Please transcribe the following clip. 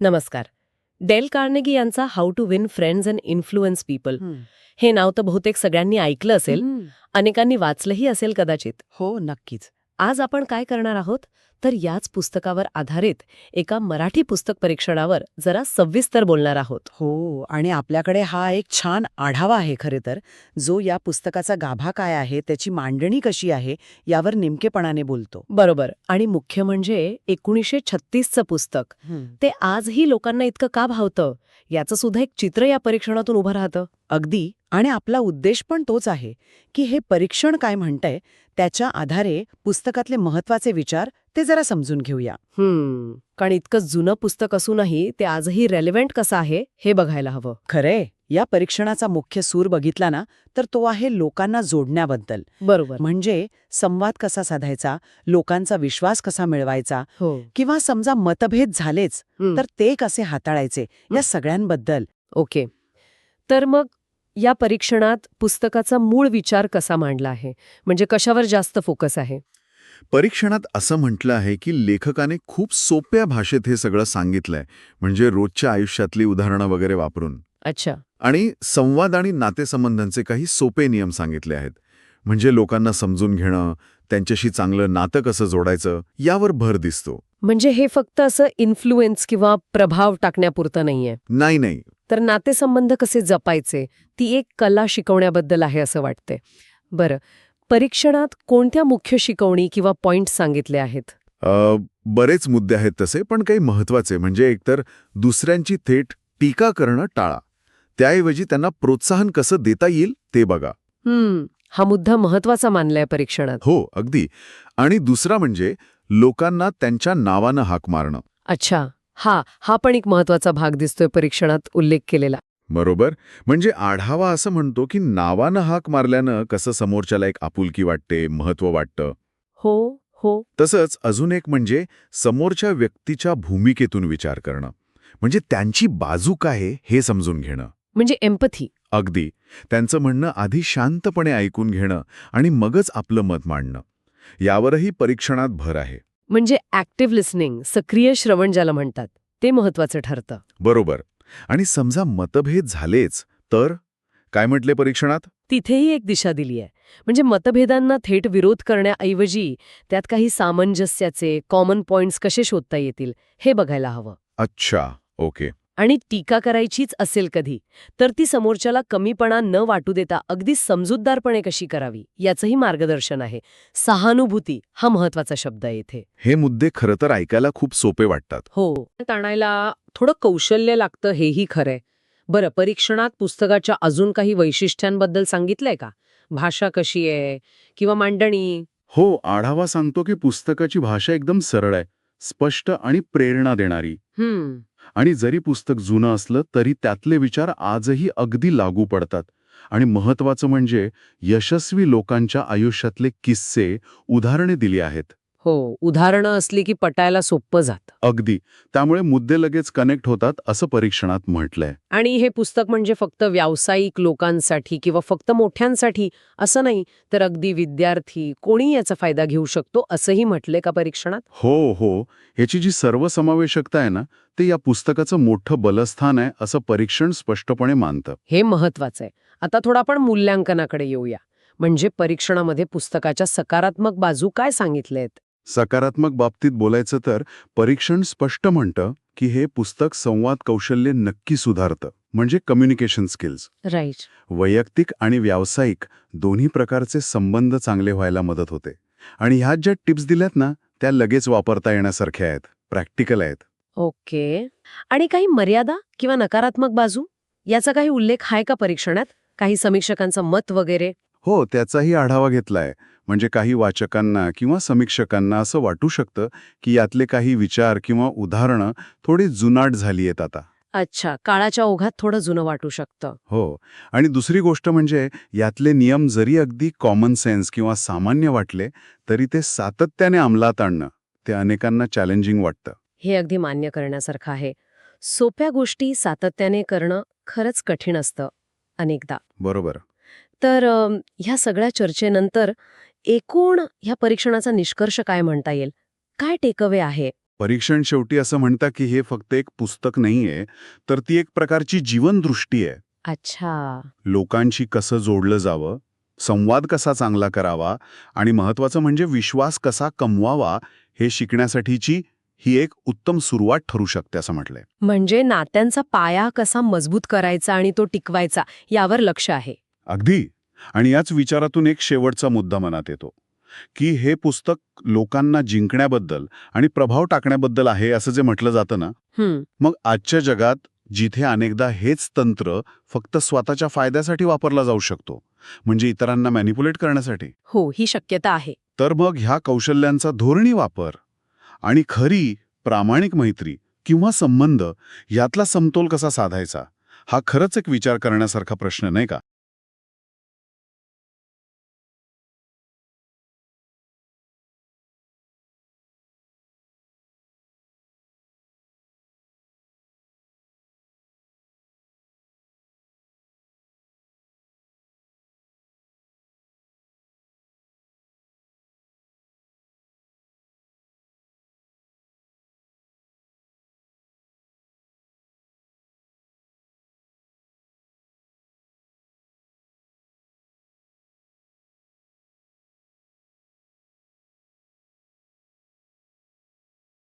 नमस्कार. Dale Carnegie यांचा how to win friends and influence people हं. हे नाव तर बहुतेक सगळ्यांनी ऐकलं असेल, हं. अनेकांनी वाचलंही असेल कदाचित. हो, नक्कीच. आज आपण काय करणार आहोत तर याच पुस्तकावर आधारित एका मराठी पुस्तक परीक्षणावर जरा सविस्तर बोलणार आहोत. हो, आणि आपल्याकडे हा एक छान आढावा आहे खरे तर, जो या पुस्तकाचा गाभा काय आहे, त्याची मांडणी कशी आहे, यावर नेमकेपणाने बोलतो. बरोबर. आणि मुख्य म्हणजे 1936चं पुस्तक ते आजही लोकांना इतकं का भावतं याचं सुद्धा एक चित्र या परीक्षणातून उभं राहतं. अगदी. आणि आपला उद्देश पण तोच आहे की हे परीक्षण काय म्हणतंय त्याच्या आधारे पुस्तकातले महत्वाचे विचार ते जरा समजून घेऊया. कारण इतकं जुनं पुस्तक असूनही ते आजही रेलेव्हंट कसं आहे हे बघायला हवं. खरे, या परीक्षणाचा मुख्य सूर बघितला ना तर तो आहे लोकांना जोडण्याबद्दल. बरोबर. म्हणजे संवाद कसा साधायचा, लोकांचा विश्वास कसा मिळवायचा, हो. किंवा समजा मतभेद झालेच तर ते कसे हाताळायचे, या सगळ्यांबद्दल. ओके. तर मग या परीक्षणात पुस्तकाचा मूळ विचार कसा मांडला आहे, म्हणजे कशावर जास्त फोकस आहे? परीक्षणात असं म्हटलं आहे की लेखकाने खूप सोप्या भाषेत हे सगळं सांगितलंय, म्हणजे रोजच्या आयुष्यातली उदाहरणं वगैरे वापरून. अच्छा. आणि संवाद आणि नातेसंबंधांचे काही सोपे नियम सांगितले आहेत, म्हणजे लोकांना समजून घेणं, त्यांच्याशी चांगलं नातं कसं जोडायचं यावर भर दिसतो. म्हणजे हे फक्त असं इन्फ्लुएन्स किंवा प्रभाव टाकण्यापुरतं नाहीये. नाही. तर नातेसंबंध कसे जपायचे ती एक कला शिकवण्याबद्दल आहे असं वाटते. बरं, परीक्षणात कोणत्या मुख्य शिकवणी किंवा पॉइंट्स सांगितले आहेत? बरेच मुद्दे आहेत तसे, पण काही महत्वाचे म्हणजे एकतर दुसऱ्यांची थेट टीका करणं टाळा, त्याऐवजी त्यांना प्रोत्साहन कसं देता येईल ते बघा. हा मुद्दा महत्वाचा मानलाय परीक्षणात. हो, अगदी. आणि दुसरा म्हणजे लोकांना त्यांच्या नावानं हाक मारणं. अच्छा, हा पण एक महत्वाचा भाग दिसतोय परीक्षणात उल्लेख केलेला. बरोबर. म्हणजे आढावा असं म्हणतो की नावानं हाक मारल्यानं कसं समोरच्याला एक आपुलकी वाटते, महत्व वाटतं. हो. तसंच अजून एक म्हणजे समोरच्या व्यक्तीच्या भूमिकेतून विचार करणं, म्हणजे त्यांची बाजू काय आहे हे समजून घेणं. म्हणजे एम्पथी. अगदी. त्यांचं म्हणणं आधी शांतपणे ऐकून घेणं आणि मगच आपलं मत मांडणं, यावरही परीक्षणात भर आहे. म्हणजे ॲक्टिव्ह लिसनिंग, सक्रिय श्रवण ज्याला म्हणतात, ते महत्वाचं ठरतं. बरोबर. आणि समजा मतभेद झालेच तर काय म्हटले परीक्षणात? तिथेही एक दिशा दिली आहे. म्हणजे मतभेदांना थेट विरोध करण्याऐवजी त्यात काही सामंजस्याचे कॉमन पॉइंट्स कसे शोधता येतील हे बघायला हवं. अच्छा, ओके. आणि टीका करायचीच असेल कधी तर ती समोरच्याला कमीपणा न वाटू देता अगदी समजूतदारपणे कशी करावी याचंही मार्गदर्शन आहे. सहानुभूती हा महत्वाचा शब्द आहे इथे. हे मुद्दे खरं तर ऐकायला खूप सोपे वाटतात. हो, ताणायला थोडं कौशल्य लागतं हेही खरंय. बरं, परीक्षणात पुस्तकाच्या अजून काही वैशिष्ट्यांबद्दल सांगितलंय का? भाषा कशी आहे किंवा मांडणी? हो, आढावा सांगतो की पुस्तकाची भाषा एकदम सरळ आहे, स्पष्ट आणि प्रेरणा देणारी. आणि जरी पुस्तक जुनं असलं तरी त्यातले विचार आजही अगदी लागू पडतात. आणि महत्वाचं म्हणजे यशस्वी लोकांच्या आयुष्यातले किस्से, उदाहरणे दिली आहेत. हो, उदाहरणं असली की पटायला सोपं जातं. अगदी. त्यामुळे मुद्दे लगेच कनेक्ट होतात असं परीक्षणात म्हटलंय. आणि हे पुस्तक म्हणजे फक्त व्यावसायिक लोकांसाठी किंवा फक्त मोठ्यांसाठी असं नाही, तर अगदी विद्यार्थी कोणी याचा फायदा घेऊ शकतो असंही म्हटलंय का परीक्षणात? हो. ह्याची जी सर्वसमावेशकता आहे ना, ते या पुस्तकाचं मोठं बलस्थान आहे असं परीक्षण स्पष्टपणे मानतं. हे महत्वाचं आहे. आता थोडं आपण मूल्यांकनाकडे येऊया. म्हणजे परीक्षणामध्ये पुस्तकाच्या सकारात्मक बाजू काय सांगितलेत? सकारात्मक बाबतीत बोलायचं तर परीक्षण स्पष्ट म्हणतं की हे पुस्तक संवाद कौशल्य नक्की सुधारतं, म्हणजे कम्युनिकेशन स्किल्स. राईट. वैयक्तिक आणि व्यावसायिक दोन्ही प्रकारचे संबंध चांगले व्हायला मदत होते. आणि ह्यात ज्या टिप्स दिल्यात ना त्या लगेच वापरता येण्यासारख्या आहेत, प्रॅक्टिकल आहेत. ओके. आणि काही मर्यादा किंवा नकारात्मक बाजू याचा काही उल्लेख आहे का परीक्षणात? काही समीक्षकांचं मत वगैरे? हो, त्याचाही आढावा घेतलाय. म्हणजे काही वाचकांना किंवा समीक्षकांना असं वाटू शकतं की यातले काही विचार किंवा उदाहरणं थोडी जुनाट झाली आहेत आता. अच्छा, काळाच्या ओघात थोडं जुनं वाटू शकतं. हो. आणि दुसरी गोष्ट म्हणजे यातले नियम जरी अगदी कॉमन सेन्स किंवा सामान्य वाटले तरी ते सातत्याने अंमलात आणणं ते अनेकांना चॅलेंजिंग वाटतं. हे अगदी मान्य करण्यासारखं आहे. सोप्या गोष्टी सातत्याने करणं खरंच कठीण असतं अनेकदा. बरोबर. तर ह्या सगळ्या चर्चेनंतर एकूण ह्या परीक्षणाचा निष्कर्ष काय म्हणता येईल? काय टेकअवे आहे? परीक्षण शेवटी असं म्हणतं की हे फक्त एक पुस्तक नाहीये, तर ती एक प्रकारची जीवनदृष्टी आहे. अच्छा. लोकांशी कसं जोडलं जावं, संवाद कसा चांगला करावा आणि महत्वाचं म्हणजे विश्वास कसा कमवावा हे शिकण्यासाठीची ही एक उत्तम सुरुवात ठरू शकते असं म्हटलंय. म्हणजे नात्यांचा पाया कसा मजबूत करायचा आणि तो टिकवायचा यावर लक्ष आहे. अगदी. आणि याच विचारातून एक शेवटचा मुद्दा मनात येतो की हे पुस्तक लोकांना जिंकण्याबद्दल आणि प्रभाव टाकण्याबद्दल आहे असं जे म्हटलं जातं ना, मग आजच्या जगात जिथे अनेकदा हेच तंत्र फक्त स्वतःच्या फायद्यासाठी वापरला जाऊ शकतो, म्हणजे इतरांना मॅनिप्युलेट करण्यासाठी, हो, ही शक्यता आहे. तर मग ह्या कौशल्यांचा धोरणी वापर आणि खरी प्रामाणिक मैत्री किंवा संबंध यातला समतोल कसा साधायचा, हा खरंच एक विचार करण्यासारखा प्रश्न नाही का?